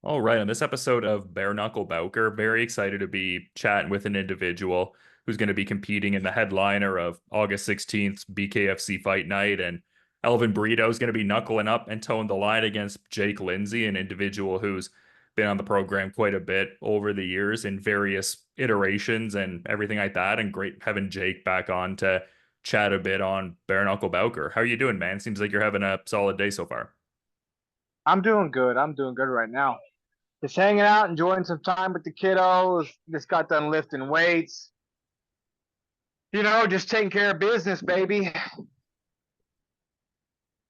All right, on this episode of Bare Knuckle Bowker, very excited to be chatting with an individual who's going to be competing in the headliner of August 16th BKFC Fight Night. And Elvin Brito is going to be knuckling up and toeing the line against Jake Lindsey, an individual who's been on the program quite a bit over the years in various iterations and everything like that. And great having Jake back on to chat a bit on Bare Knuckle Bowker. How are you doing, man? Seems like you're having a solid day so far. I'm doing good. I'm doing good right now. Just hanging out, enjoying some time with the kiddos. Just got done lifting weights. Just taking care of business, baby.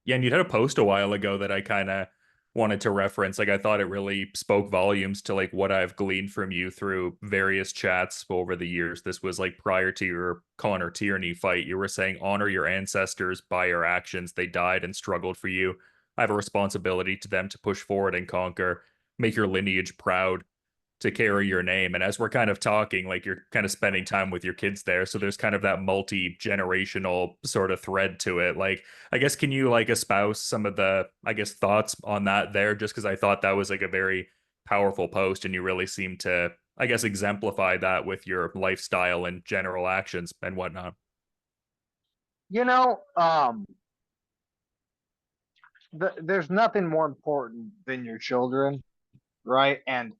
Yeah, and you'd had a post a while ago that I kind of wanted to reference. Like I thought it really spoke volumes to like what I've gleaned from you through various chats over the years. This was like prior to your Connor Tierney fight. You were saying honor your ancestors by your actions. They died and struggled for you. I have a responsibility to them to push forward and conquer, make your lineage proud to carry your name. And as we're kind of talking, like you're kind of spending time with your kids there. So there's kind of that multi-generational sort of thread to it. Like, I guess, can you like espouse some of the, I guess, thoughts on that there? Just because I thought that was like a very powerful post and you really seem to, I guess, exemplify that with your lifestyle and general actions and whatnot. You know, um, there's nothing more important than your children, right? And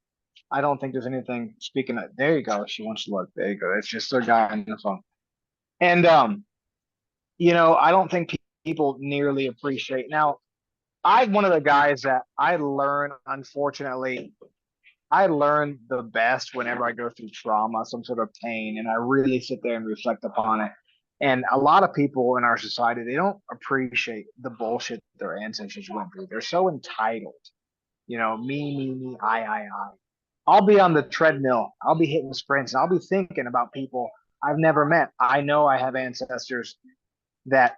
I don't think there's anything. Speaking of, there you go. She wants to look. There you go. It's just their guy on the phone. And I don't think people nearly appreciate. Now, I'm one of the guys that I learn, unfortunately, I learn the best whenever I go through trauma, some sort of pain, and I really sit there and reflect upon it. And a lot of people in our society, they don't appreciate the bullshit their ancestors went through. They're so entitled. Me, I. I'll be on the treadmill. I'll be hitting sprints. And I'll be thinking about people I've never met. I know I have ancestors that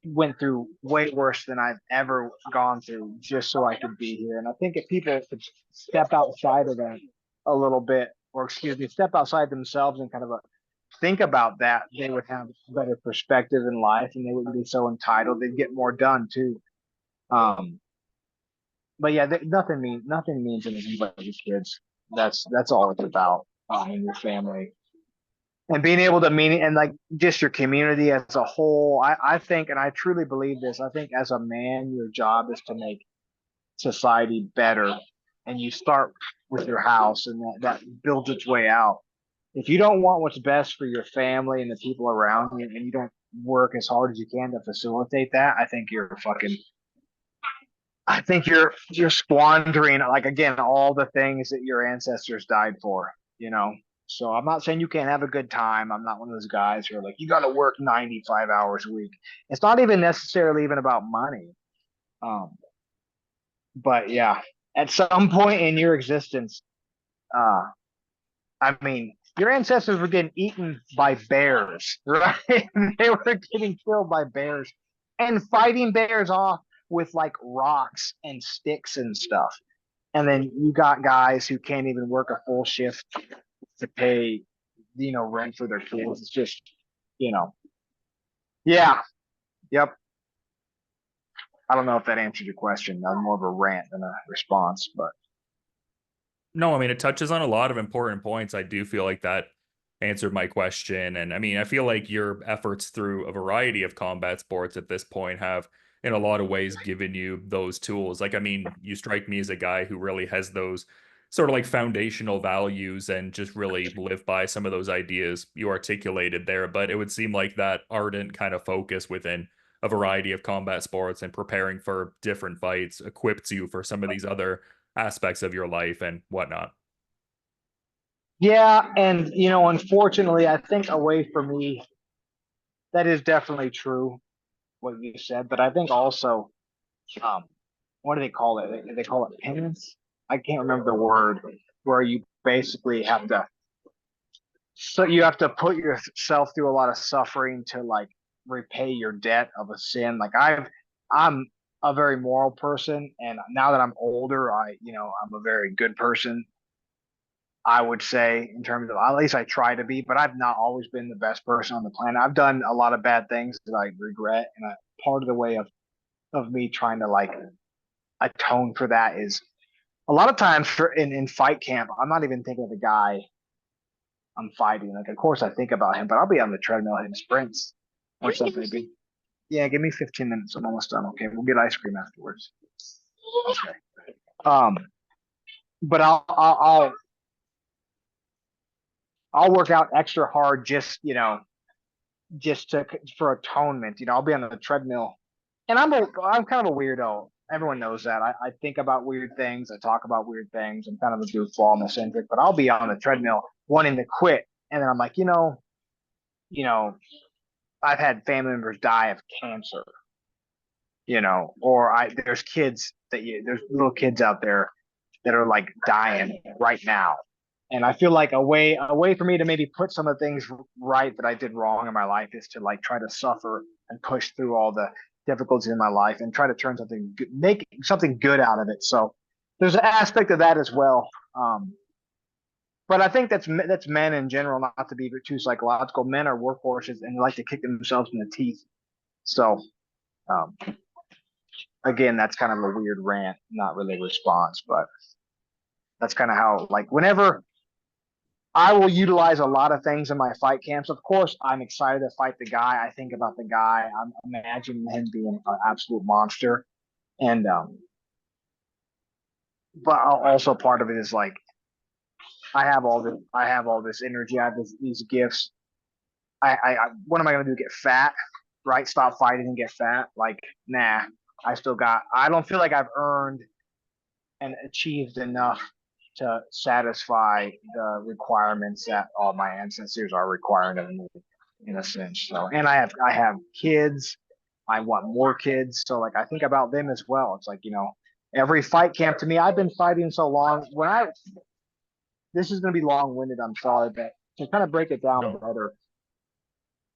went through way worse than I've ever gone through just so I could be here. And I think if people could step outside of that a little bit, or excuse me, step outside themselves and kind of think about that, they would have better perspective in life and they wouldn't be so entitled. They'd get more done too. Um, but yeah, nothing means anything but your kids. That's all it's about in your family and being able to mean it and like just your community as a whole. I think, and I truly believe this, I think as a man, your job is to make society better. And you start with your house and that builds its way out. If you don't want what's best for your family and the people around you and you don't work as hard as you can to facilitate that, I think you're squandering, like, again, all the things that your ancestors died for, you know. So I'm not saying you can't have a good time. I'm not one of those guys who are like, you got to work 95 hours a week. It's not even necessarily even about money. Um, but yeah, at some point in your existence, uh, I mean, your ancestors were getting eaten by bears, right? They were getting killed by bears and fighting bears off with like rocks and sticks and stuff. And then you got guys who can't even work a full shift to pay, rent for their kids. It's just, you know, yeah, yep. I don't know if that answered your question. That was more of a rant than a response, but No, I mean, it touches on a lot of important points. I do feel like that answered my question. And I mean, I feel like your efforts through a variety of combat sports at this point have, in a lot of ways, given you those tools. Like, I mean, you strike me as a guy who really has those sort of like foundational values and just really live by some of those ideas you articulated there. But it would seem like that ardent kind of focus within a variety of combat sports and preparing for different fights equips you for some of these other aspects of your life and whatnot. yeah. And, unfortunately, I think away from me, that is definitely true, what you said. But I think also, um, what do they call it? They call it penance. I can't remember the word where you basically have to. So you have to put yourself through a lot of suffering to like repay your debt of a sin. I'm a very moral person, and now that I'm older, I'm a very good person. I would say in terms of, at least I try to be, but I've not always been the best person on the planet. I've done a lot of bad things that I regret, and part of the way of me trying to like atone for that is a lot of times in fight camp, I'm not even thinking of the guy I'm fighting. Like, of course I think about him, but I'll be on the treadmill hitting sprints. What's up, baby? Yeah, give me 15 minutes. I'm almost done. Okay, we'll get ice cream afterwards. Okay. Um, but I'll work out extra hard just just to for atonement. I'll be on the treadmill, and I'm kind of a weirdo. Everyone knows that. I think about weird things. I talk about weird things. I'm kind of a goofball and eccentric, but I'll be on the treadmill wanting to quit, and then I'm like, you know, I've had family members die of cancer, or there's kids there's little kids out there that are like dying right now. And I feel like a way for me to maybe put some of the things right that I did wrong in my life is to like try to suffer and push through all the difficulties in my life and try to turn something good, make something good out of it. So there's an aspect of that as well. But I think that's men in general, not to be too psychological. Men are workhorses and they like to kick themselves in the teeth. So um, again, that's kind of a weird rant, not really a response, but that's kind of how like whenever I will utilize a lot of things in my fight camps. Of course, I'm excited to fight the guy. I think about the guy. I'm imagining him being an absolute monster. And but also part of it is like I have all this energy. I have these gifts. What am I gonna do? Get fat? Right? Stop fighting and get fat? Like, nah. I don't feel like I've earned and achieved enough to satisfy the requirements that all my ancestors are requiring of me in a sense. So, and I have kids. I want more kids. So like I think about them as well. It's like, every fight camp to me, I've been fighting so long. This is going to be long winded. I'm sorry, but to kind of break it down No. better,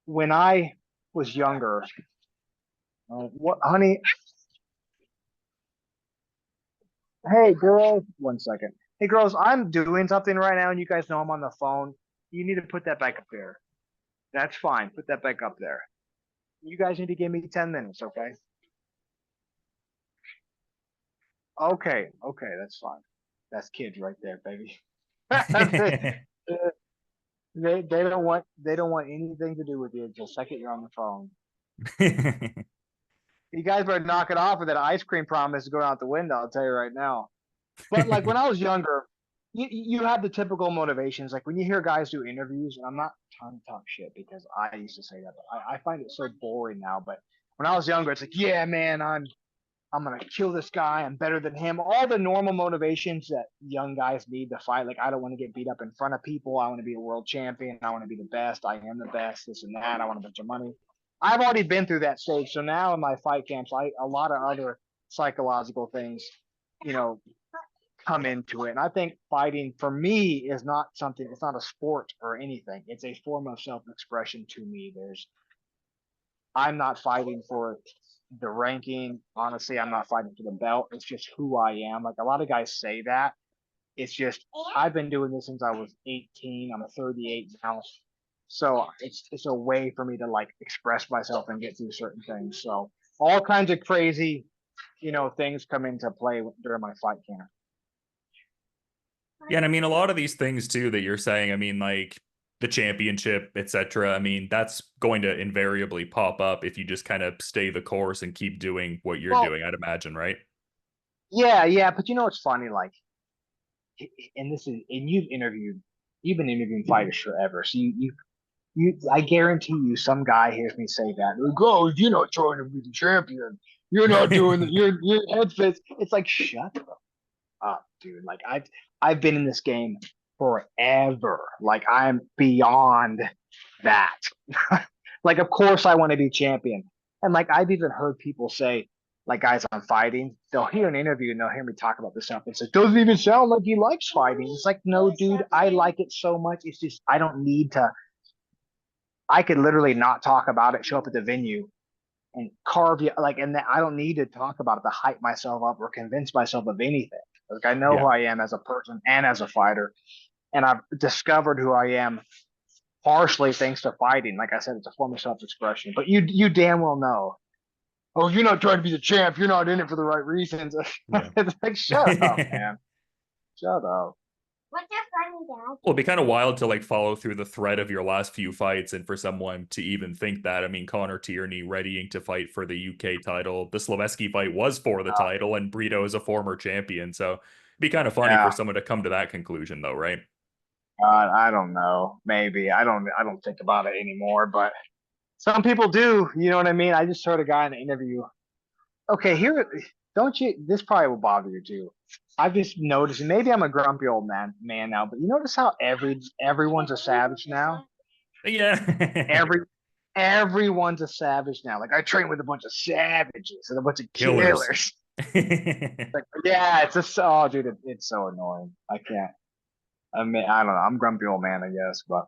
when I was younger, what, honey, hey girls, 1 second. Hey girls, I'm doing something right now and you guys know I'm on the phone. You need to put that back up there. That's fine. Put that back up there. You guys need to give me 10 minutes, okay? Okay, that's fine. That's kids right there, baby. They don't want anything to do with you the second you're on the phone. You guys better knock it off, or that ice cream promise is going out the window. I'll tell you right now. But like when I was younger, you have the typical motivations. Like when you hear guys do interviews, and I'm not trying to talk shit because I used to say that, but I find it so boring now. But when I was younger, it's like, yeah, man, I'm gonna kill this guy. I'm better than him. All the normal motivations that young guys need to fight. Like I don't want to get beat up in front of people. I want to be a world champion. I want to be the best. I am the best. This and that. I want a bunch of money. I've already been through that stage. So now in my fight camps, a lot of other psychological things, you know, come into it. And I think fighting for me is not something. It's not a sport or anything. It's a form of self-expression to me. I'm not fighting for the ranking. Honestly, I'm not fighting for the belt. It's just who I am. Like a lot of guys say that. It's just I've been doing this since I was 18. I'm a 38 now. So it's a way for me to like express myself and get through certain things. So all kinds of crazy, things come into play during my fight camp. Yeah, and I mean a lot of these things too that you're saying, I mean like the championship, etc. I mean, that's going to invariably pop up if you just kind of stay the course and keep doing what you're Well, doing, I'd imagine, right? yeah, but it's funny, like, and you've been interviewing fighters forever, so I guarantee you, some guy hears me say that. Like, oh, you're not trying to be the champion. You're not doing the your head fits. It's like shut up, dude. Like I've been in this game forever. Like I'm beyond that. Like of course I want to be champion. And like I've even heard people say, like guys I'm fighting, they'll hear an interview and they'll hear me talk about this stuff. It's like doesn't even sound like he likes fighting. It's like no, dude, I like it so much. It's just I don't need to. I could literally not talk about it, show up at the venue and carve you like, and I don't need to talk about it to hype myself up or convince myself of anything. Like I know Yeah. who I am as a person and as a fighter, and I've discovered who I am partially thanks to fighting. Like I said, it's a form of self-expression. But you damn well know. Oh, you're not trying to be the champ. You're not in it for the right reasons. Yeah. It's like shut up, man. Shut up. Well, it'd be kind of wild to like follow through the thread of your last few fights and for someone to even think that. I mean, Connor Tierney readying to fight for the UK title. The Slaveski fight was for the title, and Brito is a former champion. So it'd be kind of funny for Yeah. someone to come to that conclusion, though, right? I don't know. Maybe I don't think about it anymore, but some people do. You know what I mean? I just heard a guy in an interview. Okay, here, don't you? This probably will bother you too. I've just noticed. Maybe I'm a grumpy old man now, but you notice how everyone's a savage now. Yeah. Every everyone's a savage now. Like I train with a bunch of savages and a bunch of Killers. killers. Like, yeah, it's just oh, dude, it's so annoying. I can't. I mean, I don't know. I'm grumpy old man, I guess, but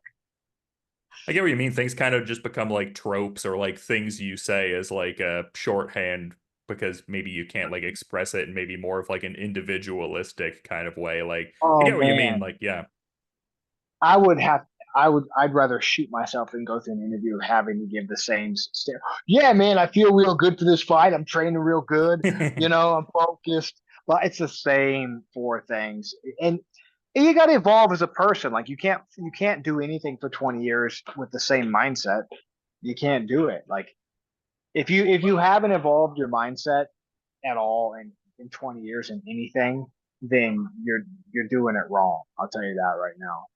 I get what you mean. Things kind of just become like tropes or like things you say as like a shorthand because maybe you can't like express it in maybe more of like an individualistic kind of way. Like I oh get what you mean. man, Like, yeah. I would have. I'd rather shoot myself than go through an interview having to give the same stare. Yeah, man, I feel real good for this fight. I'm training real good. You know, I'm focused. But it's the same four things, and you got to evolve as a person. Like you can't do anything for 20 years with the same mindset. You can't do it. Like if you haven't evolved your mindset at all in 20 years in anything, then you're doing it wrong. I'll tell you that right now.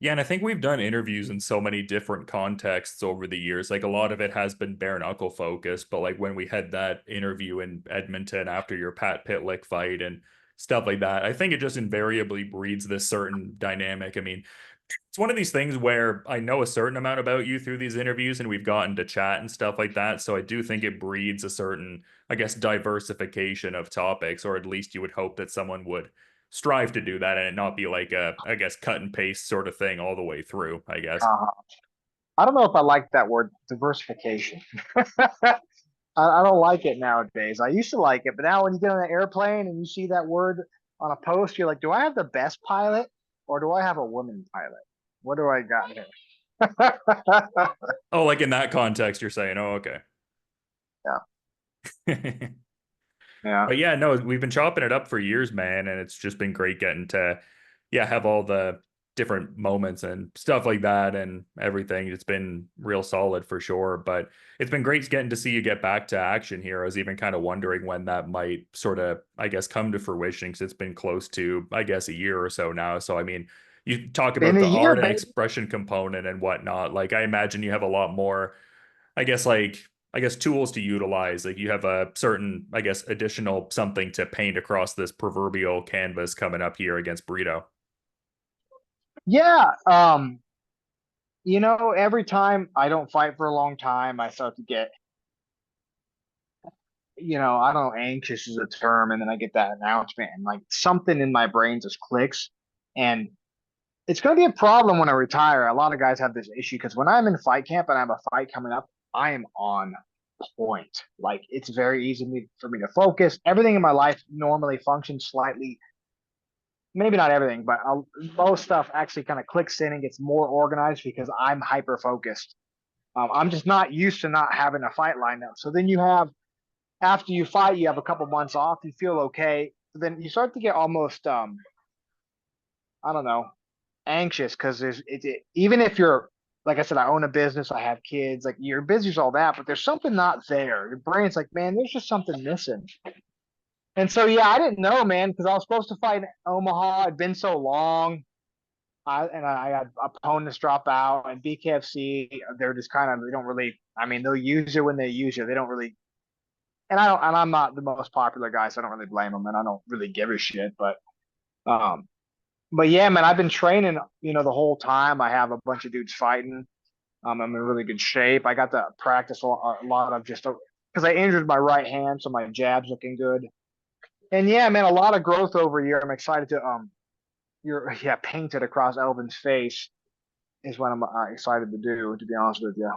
Yeah, and I think we've done interviews in so many different contexts over the years. Like a lot of it has been bare knuckle focused, but like when we had that interview in Edmonton after your Pat Pitlick fight and stuff like that, I think it just invariably breeds this certain dynamic. I mean, it's one of these things where I know a certain amount about you through these interviews and we've gotten to chat and stuff like that. So I do think it breeds a certain, I guess, diversification of topics, or at least you would hope that someone would strive to do that and it not be like a, I guess, cut and paste sort of thing all the way through, I guess. Uh, I don't know if I like that word diversification. I don't like it nowadays. I used to like it, but now when you get on an airplane and you see that word on a post, you're like, do I have the best pilot or do I have a woman pilot? What do I got here? Oh, like in that context, you're saying, oh, okay. Yeah, yeah. But yeah, no, we've been chopping it up for years, man, and it's just been great getting to, yeah, have all the different moments and stuff like that and everything. It's been real solid for sure. But it's been great getting to see you get back to action here. I was even kind of wondering when that might sort of, I guess, come to fruition because it's been close to, I guess, a year or so now. So I mean, you talk In about a the year, art and baby. expression component and whatnot. Like I imagine you have a lot more I guess like I guess tools to utilize. Like you have a certain, I guess, additional something to paint across this proverbial canvas coming up here against Brito. Yeah. You know, every time I don't fight for a long time, I start to get, I don't know, anxious is a term, and then I get that announcement, and like something in my brain just clicks. And it's going to be a problem when I retire. A lot of guys have this issue because when I'm in fight camp and I have a fight coming up, I am on point. Like it's very easy for me to focus. Everything in my life normally functions slightly, maybe not everything, but most stuff actually kind of clicks in and gets more organized because I'm hyper focused. I'm just not used to not having a fight lined up. So then you have, after you fight, you have a couple months off, you feel okay. But then you start to get almost, I don't know, anxious because even if you're like I said, I own a business, I have kids, like you're busy with all that, but there's something not there. Your brain's like, man, there's just something missing. And so yeah, I didn't know, man, because I was supposed to fight in Omaha. It'd been so long. I had opponents drop out and BKFC, they're just kind of they don't really I mean, they'll use you when they use you. They don't really and I'm not the most popular guy, so I don't really blame them and I don't really give a shit. Um but yeah, man, I've been training, the whole time. I have a bunch of dudes fighting. I'm in really good shape. I got to practice a lot of just because I injured my right hand, so my jab's looking good. And yeah, man, a lot of growth over a year. I'm excited to you're yeah paint it across Elvin's face is what I'm excited to do. To be honest with you.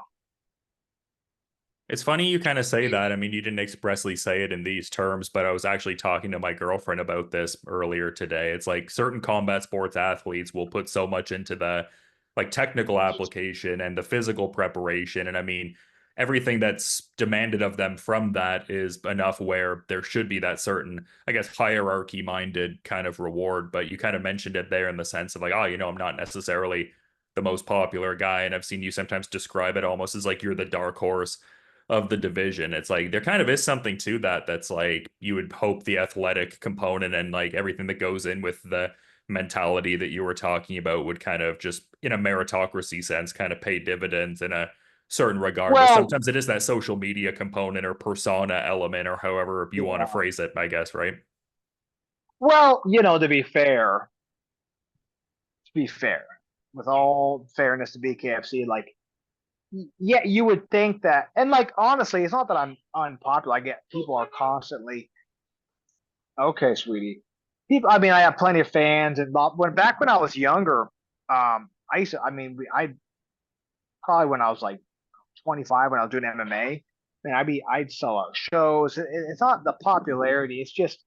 It's funny you kind of say that. I mean, you didn't expressly say it in these terms, but I was actually talking to my girlfriend about this earlier today. It's like certain combat sports athletes will put so much into the like technical application and the physical preparation. And I mean, everything that's demanded of them from that is enough where there should be that certain, I guess, hierarchy minded kind of reward. But you kind of mentioned it there in the sense of like, oh, I'm not necessarily the most popular guy. And I've seen you sometimes describe it almost as like you're the dark horse of the division. It's like there kind of is something to that that's like you would hope the athletic component and like everything that goes in with the mentality that you were talking about would kind of just in a meritocracy sense kind of pay dividends in a certain regard. But Well, sometimes it is that social media component or persona element or however you want to yeah. phrase it, I guess, right? Well, to be fair, with all fairness to BKFC, like, yeah, you would think that, and like honestly, it's not that I'm unpopular. I get people are constantly, okay, sweetie. People, I mean, I have plenty of fans, and back when I was younger, I used to, I mean, I probably when I was like 25 when I was doing MMA, man, I'd sell out shows. It's not the popularity; it's just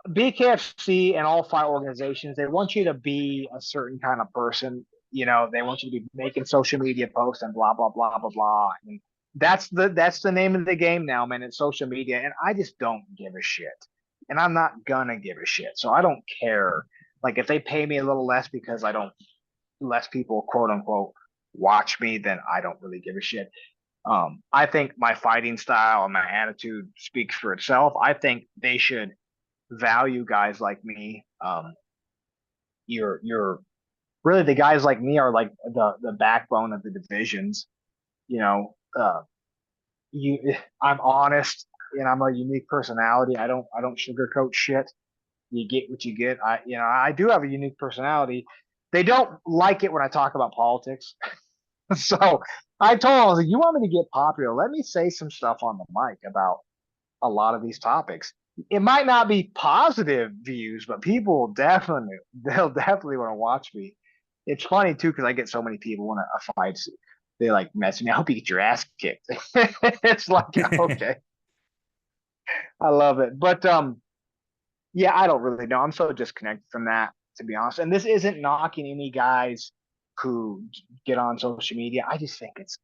BKFC and all fight organizations. They want you to be a certain kind of person. They want you to be making social media posts and blah blah blah blah blah. And that's the name of the game now, man. It's social media, and I just don't give a shit, and I'm not gonna give a shit. So I don't care. Like if they pay me a little less because I don't less people quote unquote watch me, then I don't really give a shit. I think my fighting style and my attitude speaks for itself. I think they should value guys like me. You're really the guys like me are like the backbone of the divisions. You know, you I'm honest and I'm a unique personality. I don't sugarcoat shit. You get what you get. I do have a unique personality. They don't like it when I talk about politics. So I told him, I was like, you want me to get popular? Let me say some stuff on the mic about a lot of these topics. It might not be positive views, but people will they'll definitely want to watch me. It's funny too because I get so many people when a fight, they like message me. I hope you get your ass kicked. It's like okay, I love it, but yeah, I don't really know. I'm so disconnected from that to be honest. And this isn't knocking any guys who get on social media. I just think it's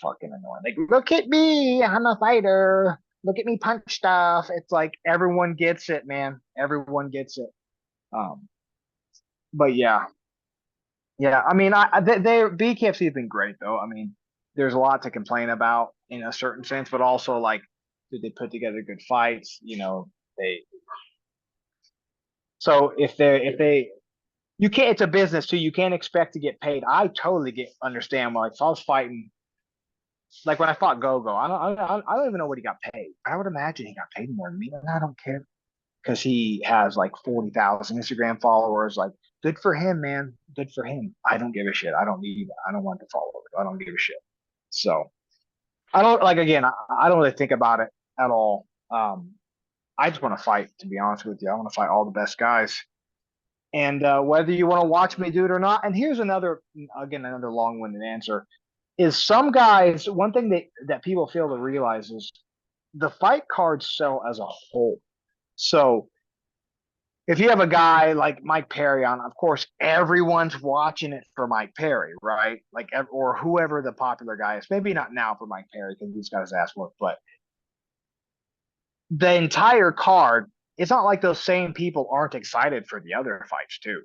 fucking annoying. Like, look at me, I'm a fighter. Look at me punch stuff. It's like everyone gets it, man. Everyone gets it. Um, but yeah, yeah. I mean, BKFC has been great though. I mean, there's a lot to complain about in a certain sense, but also like, did they put together good fights? They so if they you can't. It's a business too. You can't expect to get paid. I totally get understand. Like, if I was fighting like when I fought Gogo, I don't even know what he got paid. I would imagine he got paid more than me, and I don't care because he has like 40,000 Instagram followers. Like, good for him, man. Good for him. I don't give a shit. I don't need. I don't want the followers. I don't give a shit. So I don't like again. I don't really think about it at all. I just want to fight. To be honest with you, I want to fight all the best guys. And whether you want to watch me do it or not. And here's another long-winded answer is some guys, one thing that people fail to realize is the fight cards sell as a whole. So if you have a guy like Mike Perry on, of course, everyone's watching it for Mike Perry, right? Like, or whoever the popular guy is. Maybe not now for Mike Perry because he's got his ass whooped, but the entire card, it's not like those same people aren't excited for the other fights too,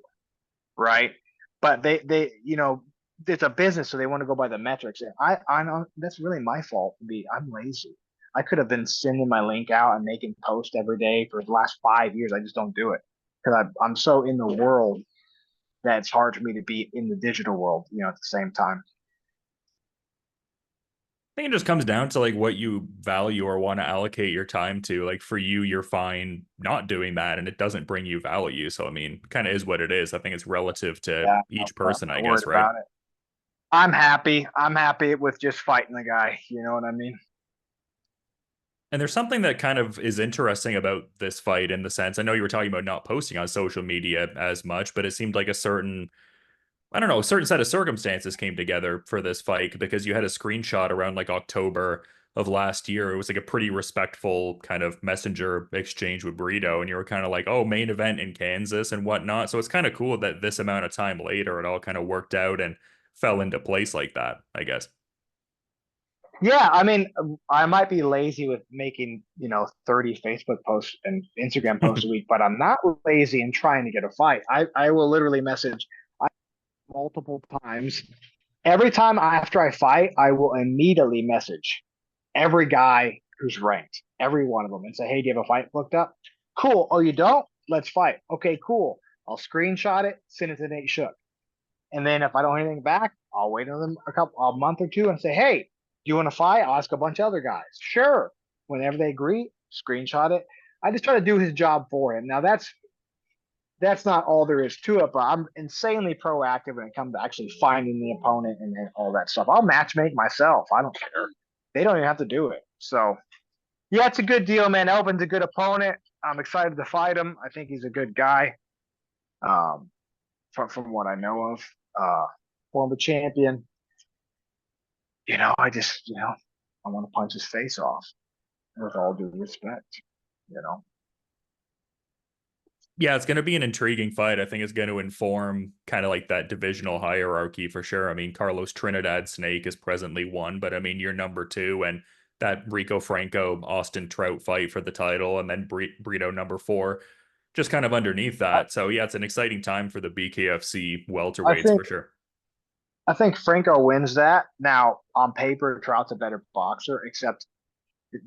right? But it's a business, so they want to go by the metrics. And I know that's really my fault. I'm lazy. I could have been sending my link out and making posts every day for the last 5 years. I just don't do it because I'm so in the world that it's hard for me to be in the digital world, at the same time. I think it just comes down to like what you value or want to allocate your time to. Like for you, you're fine not doing that and it doesn't bring you value. So I mean, kind of is what it is. I think it's relative to Yeah, each I'm person, I not worried guess, right? about it. I'm happy. I'm happy with just fighting the guy. You know what I mean? And there's something that kind of is interesting about this fight in the sense I know you were talking about not posting on social media as much, but it seemed like a certain I don't know, a certain set of circumstances came together for this fight because you had a screenshot around like October of last year. It was like a pretty respectful kind of messenger exchange with Brito, and you were kind of like, oh, main event in Kansas and whatnot. So it's kind of cool that this amount of time later it all kind of worked out and fell into place like that, I guess. Yeah, I mean, I might be lazy with making, 30 Facebook posts and Instagram posts a week, but I'm not lazy in trying to get a fight. I will literally message multiple times. Every time after I fight, I will immediately message every guy who's ranked, every one of them, and say, "Hey, do you have a fight booked up?" Cool. Oh, you don't? Let's fight. Okay, cool. I'll screenshot it, send it to Nate Shook. And then if I don't hear anything back, I'll wait on them a month or two and say, "Hey, do you want to fight?" I'll ask a bunch of other guys. Sure. Whenever they agree, screenshot it. I just try to do his job for him. Now that's not all there is to it, but I'm insanely proactive when it comes to actually finding the opponent and all that stuff. I'll matchmake myself. I don't care. They don't even have to do it. So yeah, it's a good deal, man. Elvin's a good opponent. I'm excited to fight him. I think he's a good guy. Um, from what I know of, former champion. I just, I want to punch his face off with all due respect, you know. Yeah, it's going to be an intriguing fight. I think it's going to inform kind of like that divisional hierarchy for sure. I mean, Carlos Trinidad Snake is presently one, but I mean, you're number two, and that Rico Franco Austin Trout fight for the title, and then Brito number four, just kind of underneath I, that. So yeah, it's an exciting time for the BKFC I welterweights think for sure. I think Franco wins that. Now, on paper, Trout's a better boxer, except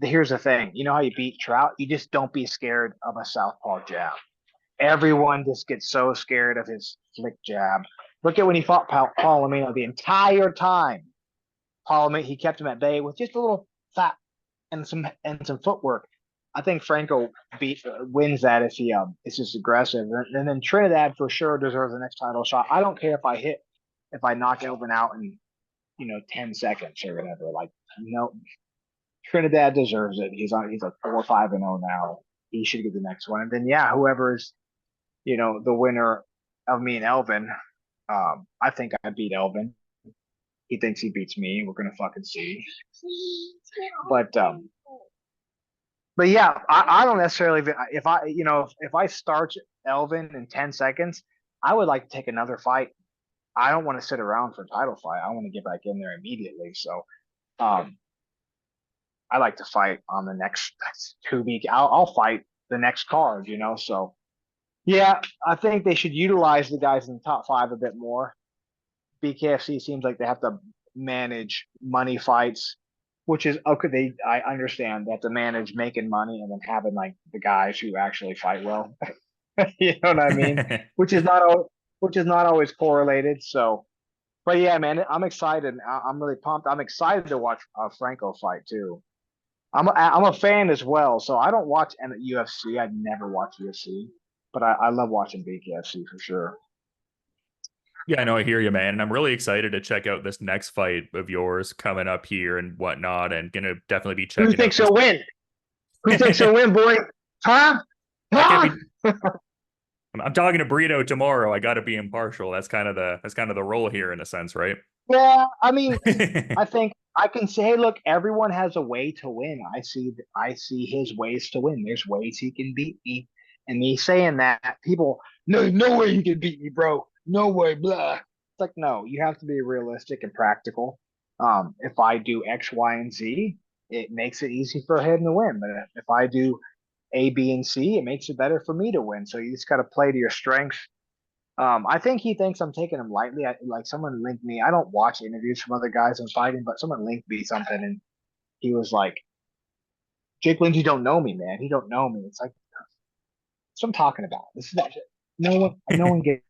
here's the thing. You know how you beat Trout? You just don't be scared of a southpaw jab. Everyone just gets so scared of his flick jab. Look at when he fought Palomino the entire time. Palomino, he kept him at bay with just a little fat and some footwork. I think Franco wins that if he is just aggressive, and then Trinidad for sure deserves the next title shot. I don't care if I knock Elvin out in 10 seconds or whatever. Like no, Trinidad deserves it. He's like 4-5-0 now. He should get the next one, and then yeah, whoever's the winner of me and Elvin, I think I beat Elvin. He thinks he beats me. We're gonna fucking see. But yeah, I don't necessarily if I if I start Elvin in 10 seconds, I would like to take another fight. I don't want to sit around for a title fight. I want to get back in there immediately. So um, I like to fight on the next 2 week. I'll fight the next card. So yeah, I think they should utilize the guys in the top five a bit more. BKFC seems like they have to manage money fights, which is okay. I understand that to manage making money and then having like the guys who actually fight well. You know what I mean? Which is not always correlated. So, but yeah, man, I'm excited. I'm really pumped. I'm excited to watch Franco fight too. I'm a fan as well. So I don't watch UFC. I never watch UFC, but I love watching BKFC for sure. Yeah, I know. I hear you, man. And I'm really excited to check out this next fight of yours coming up here and whatnot, and gonna definitely be Who checking out thinks this. he'll win? Who thinks he'll win, boy? Huh? I can't Huh? be. I'm talking to Brito tomorrow. I got to be impartial. That's kind of the role here in a sense, right? Yeah, I mean, I think I can say, hey, look, everyone has a way to win. I see his ways to win. There's ways he can beat me, and me saying that, people, no way you can beat me, bro. No way, blah. It's like, no, you have to be realistic and practical. If I do X, Y, and Z, it makes it easy for him to win. But if I do A, B, and C, it makes it better for me to win. So you just got to play to your strengths. I think he thinks I'm taking him lightly. Like someone linked me. I don't watch interviews from other guys I'm fighting, but someone linked me something, and he was like, "Jake Lindsey don't know me, man. He don't know me." It's like that's what I'm talking about. This is no one. No one gets